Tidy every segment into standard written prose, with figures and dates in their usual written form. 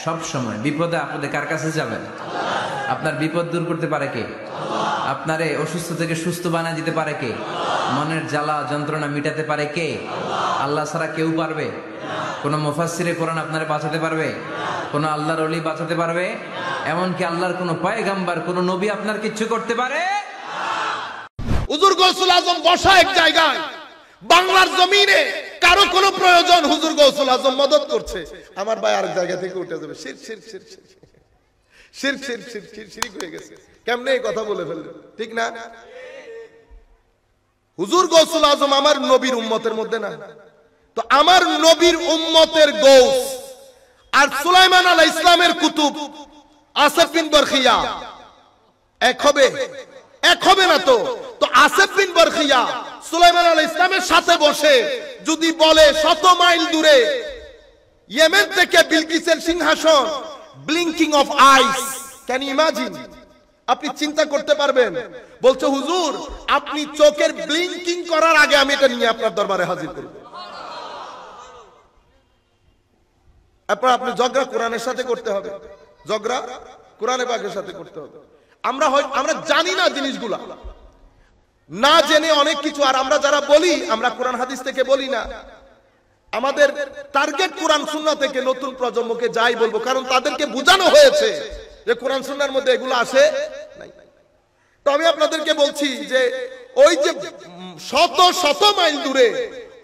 সব সময় বিপদে আপদে কার কাছে যাবেন? আপনার বিপদ দূর করতে পারে কে? আপনারে অসুস্থ থেকে সুস্থ বানিয়ে দিতে পারে কে? মনের জ্বালা যন্ত্রণা মিটাতে পারে কে? আল্লাহ ছাড়া কেউ পারবে? কোন মুফাসসিরে কোরআন আপনারে বাঁচাতে পারবে? কোন আল্লাহর ওলি বাঁচাতে পারবে? এমনকি আল্লাহর কোন পয়গাম্বর কোন নবী আপনার কিচ্ছু করতে পারে? হুজুর গৌসুল আজম বসা এক জায়গায়, বাংলার জমিনে কারো কোনো প্রয়োজন, হুজুর গৌসুল আজম মদত করছে, আমার ভাই আরেক জায়গা থেকে উঠে যাবে। শিরক হয়ে গেছে। কেমনে এই কথা বলে ফেললেন? ঠিক না? হুজুর গৌসুল আজম আমার নবীর উম্মতের মধ্যে না? তো আমার নবীর উম্মতের গৌস আর সুলাইমান আলাইহিস ইসলামের কুতুব আসিফ বিন বরখিয়া এক হবে? এক হবে না তো। তো আসিফ বিন বরখিয়া সুলাইমান আলাইহিস ইসলামের সাথে বসে যদি বলে 100 মাইল দূরে ইয়েমেন থেকে বিলকিসের সিংহাসন, blinking of eyes, can you imagine? আপনি চিন্তা করতে পারবেন? বলছে হুজুর আপনি চোখের ব্লিঙ্কিং করার আগে আমি এটা নিয়ে আপনার দরবারে হাজির করব। আপনি ঝগড়া কোরআনের সাথে করতে হবে, ঝগড়া কোরআনে পাকের সাথে করতে হবে। আমরা জানি না জিনিসগুলা, না জেনে অনেক কিছু। আর আমরা যারা বলি আমরা কোরআন হাদিস থেকে বলি না, আমাদের টার্গেট কোরআন সুন্নাহ থেকে নতুন প্রজন্মকে যাই বলবো, কারণ তাদেরকে বোঝানো হয়েছে যে কোরআন সুন্নাহর মধ্যে এগুলো আসে নাই। তো আমি আপনাদেরকে বলছি যে ওই যে শত মাইল দূরে,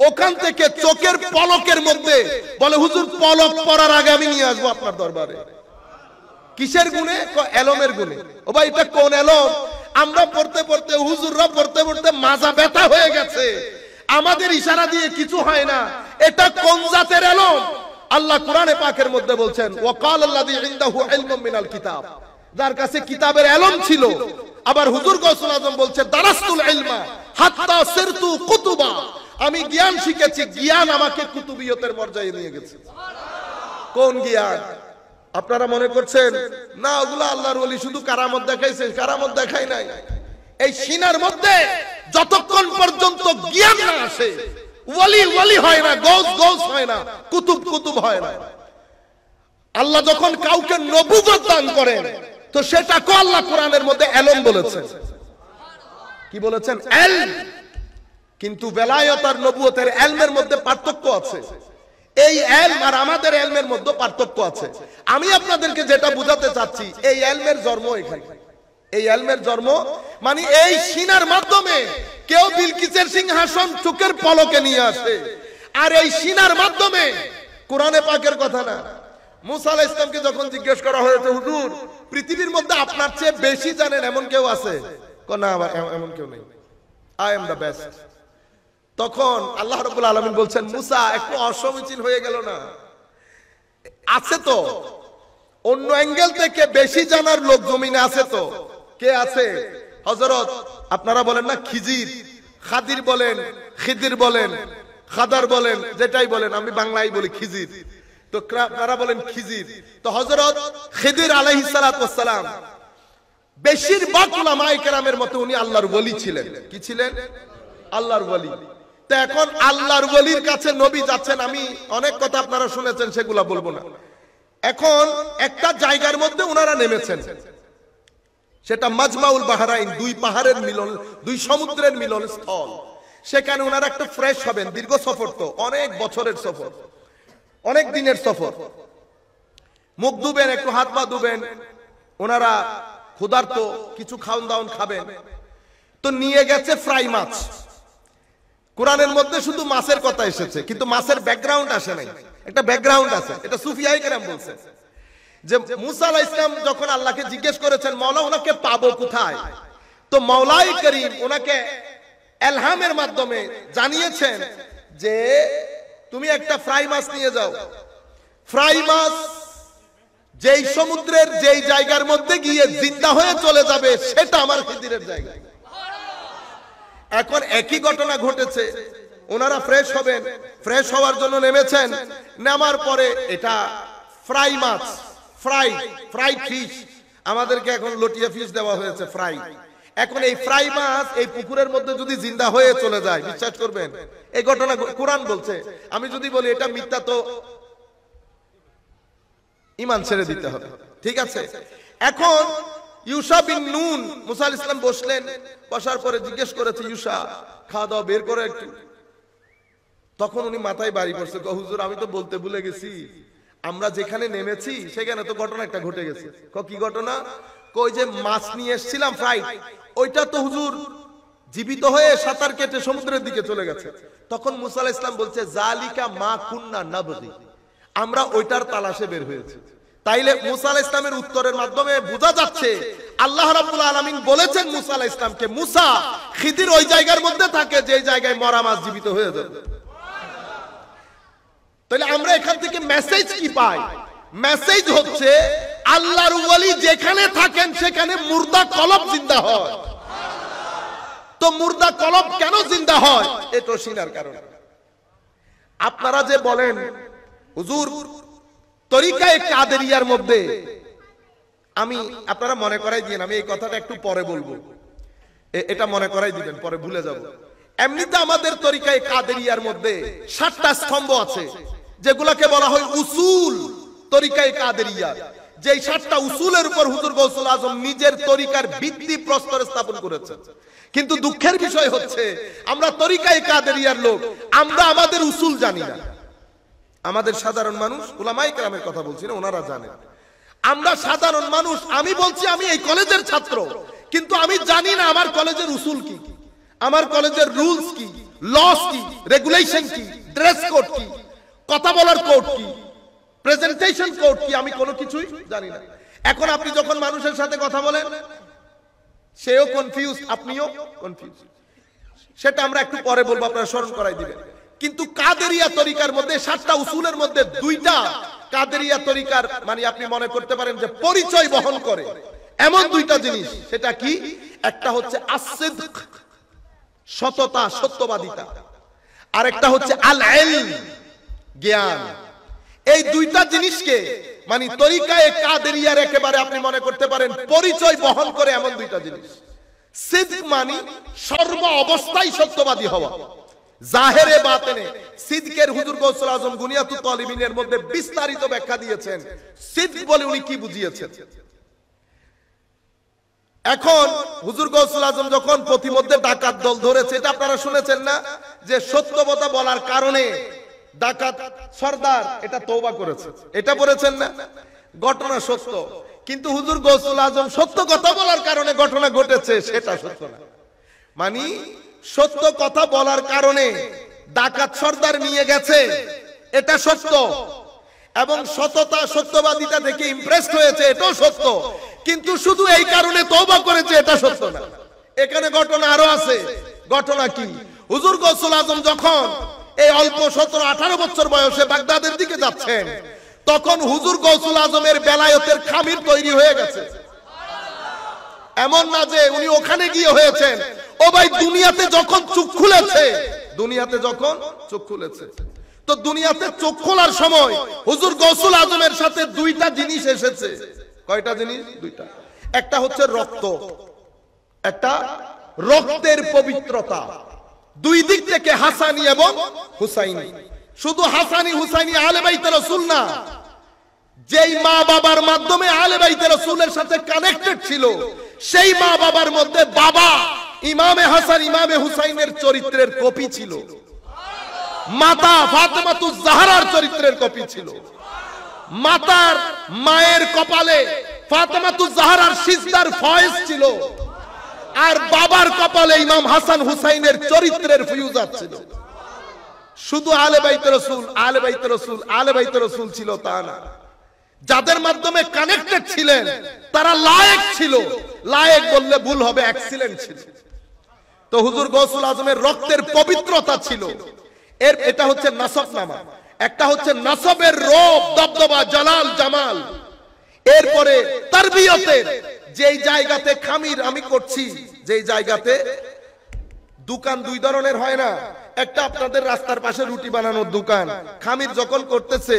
ওখান থেকে চোখের পলকের মধ্যে বলে হুজুর পলক পড়ার আগে আমি নিয়ে আসবো আপনার দরবারে। কিসের গুণে? এলমের গুণে। ও ভাই এটা কোন এলম? আমরা পড়তে পড়তে, হুজুররা পড়তে পড়তে মাজা ব্যথা হয়ে গেছে, আমাদের ইশারা দিয়ে কিছু হয় না। এটা কোন জাতের এলম? আল্লাহ কোরআনে পাকের মধ্যে বলছেন ওয়াকাল আল্লাযী ইনদাহু ইলমুম মিনাল কিতাব, যার কাছে কিতাবের এলম ছিল। আবার হুজুর গৌসুল আজম বলছে দারাসতুল ইলমা হাত্তা সিরতু কুতুবা, আমি জ্ঞান শিখেছি, জ্ঞান আমাকে কুতুবিয়তের পর্যায়ে নিয়ে গেছে। কোন জ্ঞান? আপনারা মনে করছেন না ওগুলো আল্লাহর ওলি শুধু কারামত দেখাইছে? কারামত দেখাই নাই। এই সিনার মধ্যে যতক্ষণ পর্যন্ত জ্ঞান না আসে ওলি হয় না, গৌস হয় না, কুতুব হয় না। আল্লাহ যখন কাউকে নবুয়ত দান করেন তো সেটাকে আল্লাহ কোরআনের মধ্যে এলম বলেছেন। কি বলেছেন? এলম। কিন্তু বেলায়েত আর নবুয়তের এলমের মধ্যে পার্থক্য আছে। এই এলম আর আমাদের এলমের মধ্যে পার্থক্য আছে। আমি আপনাদেরকে যেটা বুঝাতে চাচ্ছি, এই এলমের জন্ম এখানে। এই এলমের জন্ম মানে এই সিনার মাধ্যমে কেউ বিলকিসের সিংহাসন চোখের পলকে নিয়ে আসে, আর এই সিনার মাধ্যমে কোরআনে পাকের কথা না। মুসা আলাইহিস সালামকে যখন জিজ্ঞেস করা হয়েছে হুজুর পৃথিবীর মধ্যে আপনার চেয়ে বেশি জানেন এমন কেউ আছে? না এমন কেউ নেই, আই এম দ্য বেস্ট। তখন আল্লাহ রাব্বুল আলামিন বলছেন মুসা একটু অসমীচীন হয়ে গেল না? আছে তো, অন্য অ্যাঙ্গেল থেকে বেশি জানার লোক জমিনে আছে তো। কে আছে? হযরত আপনারা বলেন না খিজির, খাদির বলেন, খিদির বলেন, খাদার বলেন, যেটাই বলেন, আমি বাংলায় বলি খিজির, তো আপনারা বলেন খিজির। তো হযরত খিদির আলাইহিস সালাতু ওয়াস সালাম বেশিরভাগ উলামায়ে কেরামের মতে উনি আল্লাহর ওলি ছিলেন। কি ছিলেন? আল্লাহর ওলি। তো এখন আল্লাহর ওলির কাছে নবী যাচ্ছেন, আমি অনেক কথা আপনারা শুনেছেন, সেগুলা বলবো না। এখন একটা জায়গার মধ্যে ওনারা নেমেছেন, সেটা মাজমাউল বাহরাইন, দুই পাহাড়ের মিলন, দুই সমুদ্রের মিলন স্থল। সেখানে ওনারা একটা ফ্রেশ হবেন, দীর্ঘ সফর তো, অনেক বছরের সফর, অনেক দিনের সফর। মুখ ধুবেন, একটু হাত পা ধুবেন, ওনারা ক্ষুধার্ত, কিছু খাওন দাওন খাবেন। তো নিয়ে গেছে ফ্রাই মাছ। কোরআনের মধ্যে শুধু মাছের কথা এসেছে, কিন্তু মাছের ব্যাকগ্রাউন্ড আসে নাই। একটা ব্যাকগ্রাউন্ড আছে, এটা সুফিয়ায়ে কেরাম বলছে যে মুসা আলাইহিস সালাম যখন আল্লাহকে জিজ্ঞেস করেছেন মাওলা ওনাকে পাবো কোথায়, তো মাওলাই করিম ওনাকে ইলহামের মাধ্যমে জানিয়েছেন যে তুমি একটা ফ্রাই মাছ নিয়ে যাও। ফ্রাই মাছ যেই সমুদ্রের যেই জায়গার মধ্যে গিয়ে জিন্দা হয়ে চলে যাবে সেটা আমার খিদিরের জায়গা। এখন একই ঘটনা ঘটেছে, ওনারা ফ্রেশ হবেন, ফ্রেশ হওয়ার জন্য নেমেছেন। নামার পরে এটা ফ্রাই মাছ, ফ্রাই ফিশ, আমাদেরকে এখন লটিয়া ফিশ দেওয়া হয়েছে ফ্রাই। এখন এই ফ্রাই মাছ এই পুকুরের মধ্যে যদি জিন্দা হয়ে চলে যায়, বিশ্বাস করবেন এই ঘটনা কোরআন বলছে। আমি যদি বলি এটা মিথ্যা তো ঈমান ছেড়ে দিতে হবে, ঠিক আছে? এখন ইউসা বিন নুন, মুসা আলাইহিস সালাম বসলেন, বসার পরে জিজ্ঞেস করেছে, ইউসা খাওয়া দাওয়া বের করে একটু। তখন উনি মাথায় বাড়ি পড়ছে, হুজুর আমি তো বলতে ভুলে গেছি, আমরা যেখানে নেমেছি সেখানে তো ঘটনা একটা ঘটে গেছে। কি ঘটনা? কই যে মাছ নিয়ে এসেছিলাম ফ্রাইড, ওইটা তো হুজুর জীবিত হয়ে সাঁতার কেটে সমুদ্রের দিকে চলে গেছে। তখন মুসা আলাইহিস সালাম বলছে, জালিকা মা কুন্না নাবগি, আমরা ওইটার তালাশে বের হয়েছি। তাইলে মুসা আলাইহিস সালামের উত্তরের মাধ্যমে বোঝা যাচ্ছে আল্লাহ রাব্বুল আলামিন বলেছেন মুসা আলাইহিস সালামকে, মুসা খিদির ওই জায়গার মধ্যে থাকে যে জায়গায় মরা মাছ জীবিত হয়ে যাবে। তাহলে আমরা এখান থেকে মেসেজ কি পাই? মেসেজ হচ্ছে আল্লাহর ওয়ালি যেখানে থাকেন সেখানে মুর্দা কলব জিন্দা হয়। তো মুর্দা কলব কেন জিন্দা হয়? এটা শিনার কারণে। আপনারা যে বলেন হুজুর তরিকায়ে কাদেরিয়ার মধ্যে, আমি আপনারা মনে করাই দিয়েন, আমি এই কথাটা একটু পরে বলবো, এটা মনে করাই দিবেন, পরে ভুলে যাব। এমনিতে আমাদের তরিকায়ে কাদেরিয়ার মধ্যে 7টা স্তম্ভ আছে যেগুলোকে বলা হয় উসুল তরিকায়ে কাদেরিয়া। যেই 7টা উসুলের উপর হুজুর গৌসুল আজম নিজের তরিকার ভিত্তি প্রস্তর স্থাপন করেছেন। কিন্তু দুঃখের বিষয় হচ্ছে আমরা তরিকায়ে কাদেরিয়ার লোক, আমরা আমাদের উসুল জানি না। আমাদের সাধারণ মানুষ, উলামায়ে কেরামের কথা বলছি না, ওনারা জানেন। আমরা সাধারণ মানুষ, আমি বলছি আমি এই কলেজের ছাত্র, কিন্তু আমি জানি না আমার কলেজের উসুল কি, আমার কলেজের রুলস কি, লস কি, রেগুলেশন কি, ড্রেস কোড কি, কথা বলার কোড কি, প্রেজেন্টেশন কোড কি, আমি কোনো কিছুই জানি না। এখন আপনি যখন মানুষের সাথে কথা বলেন, সেও কনফিউজ, আপনিও কনফিউজ। সেটা আমরা একটু পরে বলবো, আপনারা স্মরণ করাই দিবেন। কিন্তু কাদেরিয়া তরিকার মধ্যে 7টা উসুলের মধ্যে 2টা কাদেরিয়া তরিকার মানে আপনি মনে করতে পারেন যে পরিচয় বহন করে এমন 2টা জিনিস। সেটা কি? একটা হচ্ছে as-সিদক, সততা, সত্যবাদিতা, আর একটা হচ্ছে আল-ইলম, জ্ঞান। এই 2টা জিনিসকে মানে তরিকায়ে কাদেরিয়ার একেবারে আপনি মনে করতে পারেন পরিচয় বহন করে এমন 2টা জিনিস। সিদক মানে সর্ব অবস্থায় সত্যবাদী হওয়া, জাহেরে বাতেনে। সিদকের হুজুর গৌসুল আজম গুনিয়াতুত তালিবিনের মধ্যে বিস্তারিত ব্যাখ্যা দিয়েছেন সিদক বলে উনি কি বুঝিয়েছেন। এখন হুজুর গৌসুল আজম যখন প্রতিমধ্যে ডাকাত দল ধরেছে, এটা আপনারা শুনেছেন না, যে সত্যবতা বলার কারণে ডাকাত সর্দার এটা তওবা করেছে, এটা বলেছেন না? ঘটনা সত্য, কিন্তু হুজুর গৌসুল আজম সত্য কথা বলার কারণে ঘটনা ঘটেছে সেটা সত্য না। মানে সত্য কথা বলার কারণে ডাকাত সর্দার নিয়ে গেছে, এটা সত্য, এবং সততা সত্যবাদিতা দেখে ইমপ্রেসড হয়েছে, এটাও সত্য, কিন্তু শুধু এই কারণে তওবা করেছে এটা সত্য না। এখানে ঘটনা আরো আছে। ঘটনা কি? হুজুর গৌসুল আজম যখন এই অল্প 17-18 বছর বয়সে বাগদাদের দিকে যাচ্ছেন, তখন হুজুর গৌসুল আজমের বেলায়েতের খামির তৈরি হয়ে গেছে। এমন না যে উনি ওখানে গিয়ে হয়েছেন, ও ভাই দুনিয়াতে যখন চোখ খুলেছে, দুনিয়াতে যখন চোখ খুলেছে, তো দুনিয়াতে চোখ খোলার সময় হুজুর গৌসুল আজমের সাথে 2টা জিনিস এসেছে। কয়টা জিনিস? 2টা। একটা হচ্ছে রক্ত, একটা রক্তের পবিত্রতা, 2 দিক থেকে হাসানি এবং হুসাইনি। শুধু হাসানি হুসাইনি আহলে বাইতে রাসূল না, যেই মা বাবার মাধ্যমে আহলে বাইতে রাসূলের সাথে কানেক্টেড ছিল, সেই মা বাবার মধ্যে বাবা ইমামে হাসান ইমামে হুসাইনের চরিত্রের কপি ছিল, মাতা ফাতেমাতুজ জাহরার চরিত্রের কপি ছিল। মাতার মায়ের কপালে ফাতেমাতুজ জাহরার সিজদার ফয়েজ ছিল, আর বাবার কপালে ইমাম হাসান হুসাইনের চরিত্রের ফিউজাত ছিল। শুধু আহলে বাইতে রাসূল আহলে বাইতে রাসূল আহলে বাইতে রাসূল ছিল তা না, যাদের মাধ্যমে কানেক্টেড ছিলেন তারা লায়েক ছিল, লায়েক বললে ভুল হবে, এক্সিলেন্ট ছিল। তো হুজুর গৌসুল আজমের রক্তের পবিত্রতা ছিল, এটা হচ্ছে নাসবনামা। একটা হচ্ছে নাসবের রূপ, দবদবা, জালাল, জামাল। এরপরে তারবিয়তের, যেই জায়গাতে খামির আমি করছি, যেই জায়গাতে দোকান 2 ধরনের হয় না, একটা আপনাদের রাস্তার পাশে রুটি বানানোর দোকান, খামির যখন করতেছে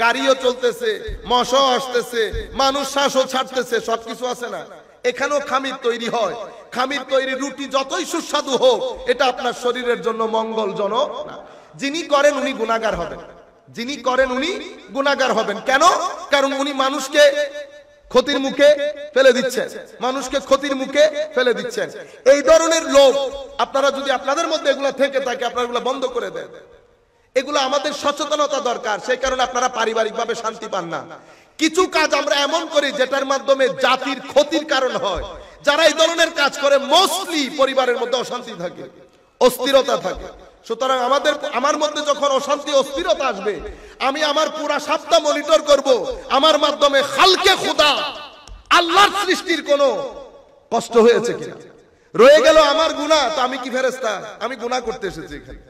গাড়িও চলতেছে, মশাও আসতেছে, মানুষ শ্বাসও ছাড়তেছে, সবকিছু আছে না, এখানেও খামির তৈরি হয়। খামির তৈরি রুটি যতই সুস্বাদু হোক, এটা আপনার শরীরের জন্য মঙ্গলজনক না। যিনি করেন উনি গুনাহগার হবেন, যিনি করেন উনি গুনাহগার হবেন। কেন? কারণ উনি মানুষকে ক্ষতির মুখে ফেলে দিচ্ছেন, মানুষকে ক্ষতির মুখে ফেলে দিচ্ছেন। এই ধরনের লোক আপনারা যদি আপনাদের মধ্যে এগুলো থেকে থাকে, আপনারা এগুলো বন্ধ করে দেন। এগুলো আমাদের সচেতনতা দরকার। সেই কারণে আপনারা পারিবারিকভাবে শান্তি পান না। কিছু কাজ আমরা এমন করি যেটার মাধ্যমে জাতির ক্ষতির কারণ হয়। যারা এই ধরনের কাজ করে মোস্টলি পরিবারের মধ্যে অশান্তি থাকে, অস্থিরতা থাকে। সুতরাং আমার মধ্যে যখন অশান্তি অস্থিরতা আসবে, আমি আমার পুরা সপ্তাহ মনিটর করব আমার মাধ্যমে খালকে খোদা আল্লাহর সৃষ্টির কোনো কষ্ট হয়েছে কিনা। রয়ে গেল আমার গুনাহ, তো আমি কি ফেরেশতা? আমি গুনাহ করতে এসেছি এখানে,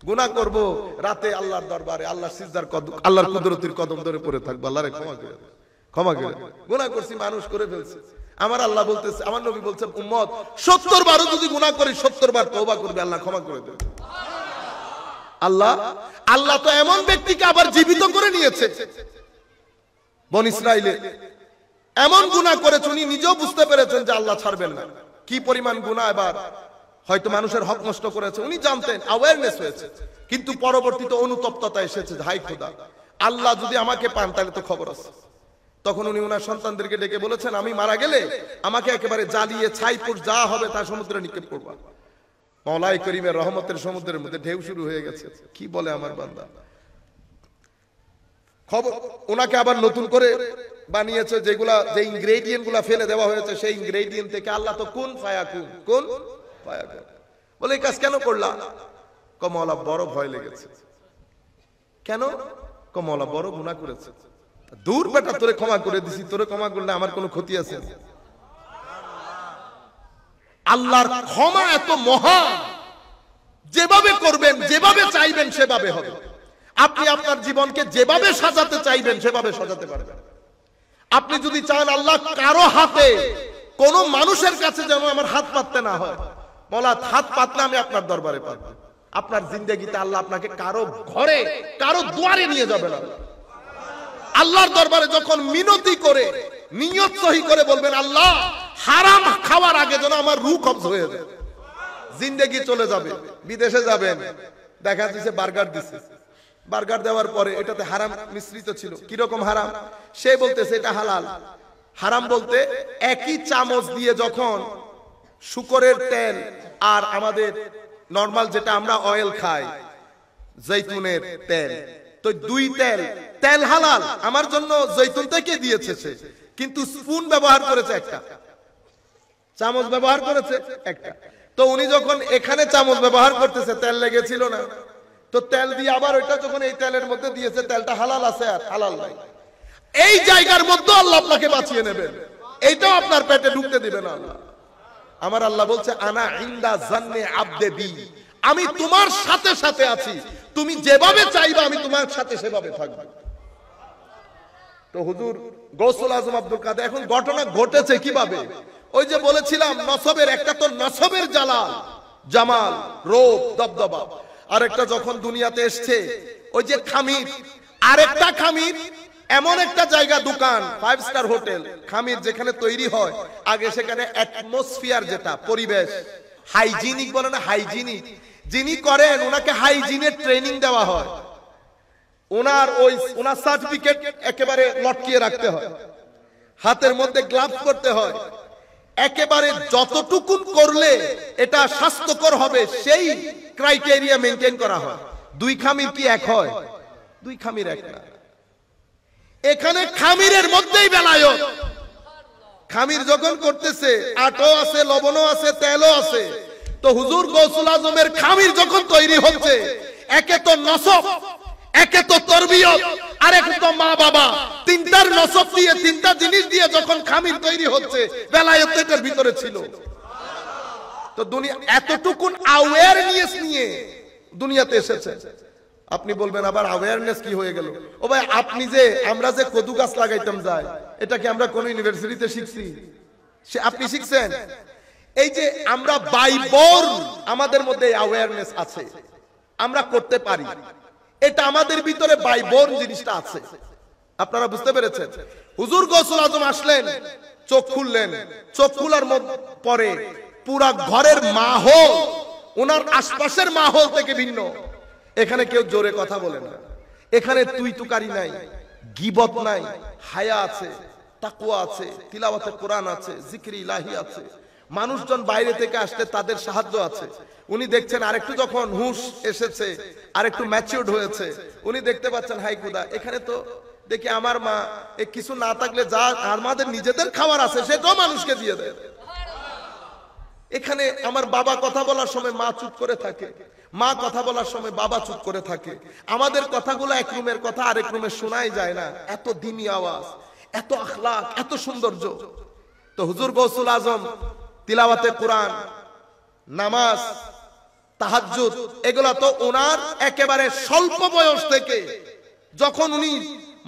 গুনাহ করব, রাতে আল্লাহর দরবারে আল্লাহর সিজদার কদম, আল্লাহর কুদরতের কদম ধরে পড়ে থাকবো, আল্লাহরে ক্ষমা করে দেন, ক্ষমা করে দেন। গুনাহ করছি, মানুষ করে ফেলছে। আমার আল্লাহ বলতেছে, আমার নবী বলছেন, উম্মত 70 বারও যদি গুনাহ করি 70 বার তওবা করবে, আল্লাহ ক্ষমা করে দেবে। আল্লাহ তো এমন ব্যক্তিকে আবার জীবিত করে নিয়েছে। বনি ইসরাইলে এমন গুনাহ করেছে, উনি নিজেও বুঝতে পেরেছেন যে আল্লাহ ছাড়বেন না। কি পরিমাণ গুনাহ, এবার হয়তো মানুষের হক নষ্ট করেছে, উনি জানতেন, অ্যাওয়ারনেস হয়েছে, কিন্তু পরবর্তীতে অনুতপ্ততা এসেছে, হাই খোদা, আল্লাহ যদি আমাকে পান তাহলে তো খবর আছে। তখন উনি ওনার সন্তানদেরকে ডেকে বলেছেন, আমি মারা গেলে আমাকে একেবারে জ্বালিয়ে ছাইপুর যা হবে তা সমুদ্রে নিক্ষেপ করবা। মওলাই করিমের রহমতের সমুদ্রের মধ্যে ঢেউ শুরু হয়ে গেছে। কি বলে আমার বান্দা, খবর ওনাকে আবার নতুন করে বানিয়েছে, যেগুলা যে ইনগ্রেডিয়েন্ট গুলা ফেলে দেওয়া হয়েছে, সেই ইনগ্রেডিয়েন্ট থেকে আল্লাহ তো কুন ফায়াকুন, কুন ফায়াকুন বলে। এই কাজ কেন করলা? কমলা বড় ভয় লেগেছে। কেন? কমলা বড় গুনাহ করেছে। দূর বেটা, তোরে ক্ষমা করে দিছি, তোরে ক্ষমা করলে আমার কোনো ক্ষতি আছে? আল্লাহর ক্ষমা এত মহান, যেভাবে করবেন, যেভাবে চাইবেন সেভাবে হবে। আপনি আপনার জীবনকে যেভাবে সাজাতে চাইবেন সেভাবে সাজাতে পারবেন। আপনি যদি চান আল্লাহ কারো হাতে, কোন মানুষের কাছে যেন আমার হাত পাততে না হয়, বলা হাত পাতলে আমি আপনার দরবারে পাবো। আপনার জিন্দেগিতে আল্লাহ আপনাকে কারো ঘরে, কারো দুয়ারে নিয়ে যাবে না। আল্লাহর দরবারে যখন মিনতি করে, নিয়ত সহি করে বলবেন, আল্লাহ হারাম খাওয়ার আগে যেন আমার রূহ কবজ হয়ে যায়, জিন্দেগি চলে যাবে। বিদেশে যাবেন, দেখা যাচ্ছে বার্গার দিচ্ছে, বার্গার দেওয়ার পরে এটাতে হারাম মিশ্রিত ছিল। কিরকম হারাম? সে বলতেছে এটা হালাল। হারাম বলতে একই চামচ দিয়ে যখন শুকরের তেল আর আমাদের নরমাল যেটা আমরা অয়েল খাই, জৈতুনের তেল, তো দুই তেল হালাল, আমার জন্য জৈতুন থেকে দিয়েছে সে, কিন্তু স্পুন ব্যবহার করেছে একটা, চামচ ব্যবহার করেছে একটা। তো উনি যখন এখানে চামচ ব্যবহার করতেছে, তেল লেগেছিল না, তো তেল দিয়ে আবার ওইটা যখন এই তেলের মধ্যে দিয়েছে, তেলটা হালাল আছে আর হালাল নাই। এই জায়গার মধ্যে আল্লাহ আপনাকে বাঁচিয়ে নেবেন, এইটাও আপনার পেটে ঢুকতে দিবেন আল্লাহ। আমার আল্লাহ বলছে, আনা ইনদা জান্নে আবদে বি, আমি তোমার সাথে সাথে আছি, তুমি যেভাবে চাইবা আমি তোমার সাথে সেভাবে থাকবো। তো হুজুর গৌসুল আজম আব্দুল কাদের, এখন ঘটনা ঘটেছে কিভাবে? ওই যে বলেছিলাম, নসবের একটা তো নসবের জালাল, জামাল, রূপ, দবদবা, আরেকটা যখন দুনিয়াতে এসছে ওই যে খামির, আরেকটা খামির, এমন একটা জায়গা, দোকান, 5 স্টার হোটেল, খামির যেখানে তৈরি হয়, আগে সেখানে অ্যাটমসফিয়ার, যেটা পরিবেশ, হাইজিনিক বলে না, হাইজিনিক, যিনি করেন ওনাকে হাইজিনের ট্রেনিং দেওয়া হয়, ওনার সার্টিফিকেট একেবারে লটকিয়ে রাখতে হয়, হাতের মধ্যে গ্লাভস করতে হয়, একেবারে যতটুকুন করলে এটা স্বাস্থ্যকর হবে সেই ক্রাইটেরিয়া মেনটেন করা হয়। দুই খামির কি এক হয়? দুই খামির এক না। এখানে খামিরের মধ্যেই বেলায়ত। খামির যখন করতেছে, আটো আছে, লবণও আছে, তেলও আছে। তো হুজুর গৌসুল আজমের খামির যখন তৈরি হচ্ছে, একে তো নসব, একে তো তরবিয়ত, আর একে তো মা বাবা, তিনটার নসব দিয়ে, তিনটা জিনিস দিয়ে যখন খামির তৈরি হচ্ছে, বেলায়েত এটার ভিতরে ছিল। তো দুনিয়া এতটুকুন অ্যাওয়ারনেস নিয়ে দুনিয়াতে এসেছে। আপনি বলবেন আবার অ্যাওয়ারনেস কি হয়ে গেল? ও ভাই, আপনি যে, আমরা যে কদু গাছ লাগাইতাম যাই, এটা কি আমরা কোন ইউনিভার্সিটিতে শিখছি? আপনি শিখছেন? এই যে আমরা বাইবল, আমাদের মধ্যে অ্যাওয়ারনেস আছে, আমরা করতে পারি, এটা আমাদের ভিতরে বাইবল জিনিসটা আছে। আপনারা বুঝতে পেরেছেন? হুজুর গৌসুল আজম আসলেন, চোখ খুললেন, চোখ খোলার পরে পুরা ঘরের মাহৌল ওনার আশপাশের মাহৌল থেকে ভিন্ন। এখানে কেউ জোরে কথা বলে না, এখানে তুই তুকারি নাই, গীবত নাই, হায়া আছে, তাকওয়া আছে, তিলাওয়াতে কোরআন আছে, জিকির ইলাহি আছে, মানুষজন বাইরে থেকে আসতে তাদের সাহায্য আছে। উনি দেখছেন আরেকটু যখন হুঁশ এসেছে, আরেকটু ম্যাচিউরড হয়েছে, উনি দেখতে পাচ্ছেন হাই খুদা, এখানে তো দেখি আমার মা কিছু না থাকলে যা আমাদের নিজেদের খাবার আছে সেটাও মানুষকে দিয়ে দেয়। এখানে আমার বাবা কথা বলার সময় মা চুপ করে থাকে, মা কথা বলার সময় বাবা চুপ করে থাকে। আমাদের কথাগুলো এক রুমের কথা আরেক রুমে শোনাই যায় না, এত দ্বীমি আওয়াজ, এত আখলাক, এত সৌন্দর্য। তো হুজুর গৌসুল আজম তিলাওয়াতে কোরআন, নামাজ, তাহাজ্জুদ, এগুলা তো ওনার একেবারে স্বল্প বয়স থেকে, যখন উনি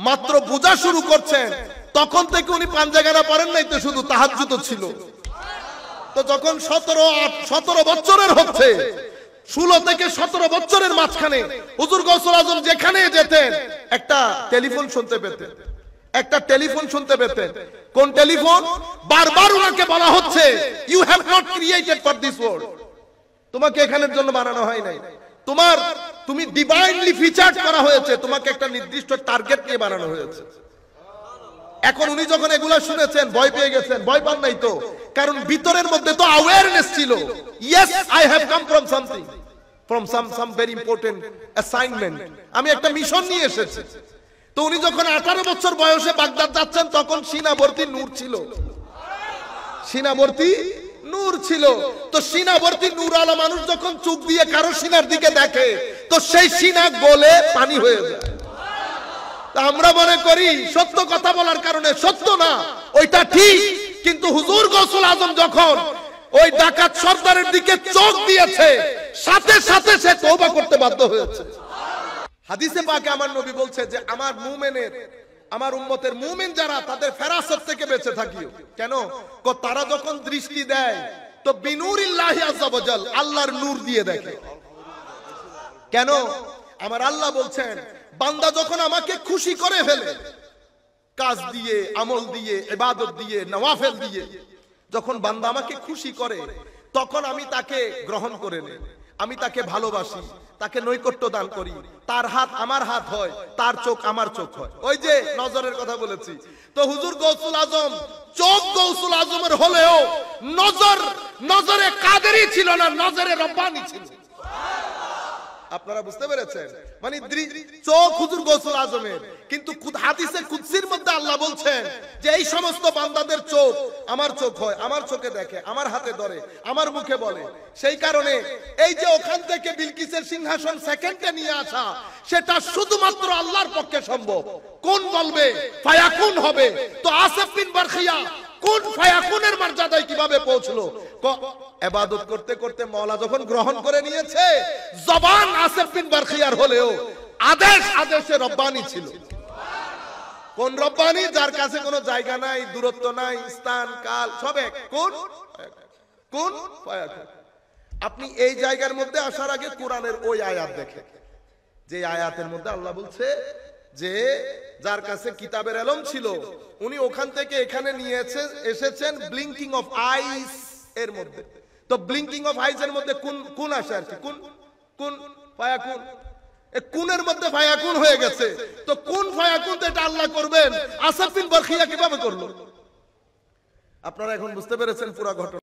মাত্র বোঝা শুরু করছেন তখন থেকে উনি পাঞ্জাগানা পড়েন নাই, তো শুধু তাহাজ্জুদ ছিল। তো যখন 17 বছরের হচ্ছে, 16 থেকে 17 বছরের মাঝখানে হুজুর গৌসুল আজম যেখানে যেতেন একটা টেলিফোন শুনতে পেতেন, একটা টেলিফোন শুনতে পেতেন। কোন টেলিফোন? বারবার ওনাকে বলা হচ্ছে you have not created for this world, তোমাকে এখানের জন্য বানানো হয় নাই, তুমি ডিভাইনলি ফিচার্ড করা হয়েছে, তোমাকে একটা নির্দিষ্ট টার্গেট নিয়ে বানানো হয়েছে। এখন উনি যখন এগুলা শুনেছেন ভয় পেয়ে গেছেন। ভয় পান নাই তো, কারণ ভিতরের মধ্যে তো অ্যাওয়ারনেস ছিল, yes I have come from something, from some very important assignment, আমি একটা মিশন নিয়ে এসেছি। তো উনি যখন 18 বছর বয়সে বাগদাদ যাচ্ছেন তখন সিনাবর্তী নূর ছিল, সিনাবর্তী নূর ছিল। তো সিনাবর্তী নূর আলা মানুষ যখন চোখ দিয়ে কারো সিনার দিকে দেখে তো সেই সিনা গলে পানি হয়ে যায়। আমরা মনে করি সত্য কথা বলার কারণে সত্য না, ওইটা ঠিক, কিন্তু হুজুর গৌসুল আজম যখন ওই ডাকাত সর্দারের দিকে চোখ দিয়েছে সাথে সাথে সে তওবা করতে বাধ্য হয়েছে। হাদিসে পাকে আমার নবী বলছে যে আমার মুমিনের, আমার উম্মতের মুমিন যারা, তাদের ফেরাসত থেকে বেঁচে থাকিও। কেন? তারা যখন দৃষ্টি দেয় তো বিনুরিল্লাহি আযজা ওয়াজাল, আল্লাহর নূর দিয়ে দেখে। কেন? আমার আল্লাহ বলছেন বান্দা যখন আমাকে খুশি করে ফেলে, কাজ দিয়ে, আমল দিয়ে, ইবাদত দিয়ে, নওয়াফেল দিয়ে, যখন বান্দা আমাকে খুশি করে তখন আমি তাকে গ্রহণ করে নেই, আমি তাকে ভালোবাসি, তাকে নৈকট্য দান করি, তার হাত আমার হাত হয়, তার চোখ আমার চোখ হয়। ওই যে নজরের কথা বলেছি, তো হুজুর গৌসুল আজম চোখ গৌসুল আজমের হলেও নজরে কাদেরই ছিল না, নজরে রব্বানি ছিল। আপনারা বুঝতে পেরেছেন? মানে চোখ হুজুর গৌসুল আজমের, কিন্তু হাদিসে কুদসির মধ্যে আল্লাহ বলছেন যে এই সমস্ত বান্দাদের চোখ আমার চোখ হয়, আমার চোখে দেখে, আমার হাতে ধরে, আমার মুখে বলে। সেই কারণে এই যে ওখান থেকে বিলকিসের সিংহাসন সেকেন্ডে নিয়ে আসা, সেটা শুধুমাত্র আল্লাহর পক্ষে সম্ভব। কোন বলবে ফায়াকুন হবে, তো আসিফ বিন বারখিয়া কোন ফায়াকুনের মর্যাদায় কিভাবে পৌঁছলো? ইবাদত করতে করতে মাওলা যখন গ্রহণ করে নিয়েছে, জবান আসিফ বিন বারখিয়ার হলেও আদেশে রব্বানি ছিল। কোন রব্বানি? যার কাছে কোনো জায়গা নাই, দূরত্ব নাই, স্থান কাল সব এক। কোন ফায়াকুন। আপনি এই জায়গার মধ্যে আসার আগে কোরআনের ওই আয়াত দেখেন, যে আয়াতের মধ্যে আল্লাহ বলছে যে যার কাছে কিতাবের ইলম ছিল উনি ওখান থেকে এখানে নিয়ে এসেছেন ব্লিঙ্কিং অফ আইস এর মধ্যে। তো ব্লিঙ্কিং অফ আইস এর মধ্যে কোন আসে আর কি? কোন ফায়াকুন, কোনের মধ্যে ফায়াকুন হয়ে গেছে। তো কোন ফায়াকুন তো এটা আল্লাহ করবেন, আসিফ বিন বারখিয়া কিভাবে করলো? আপনারা এখন বুঝতে পেরেছেন পুরো ঘটনা।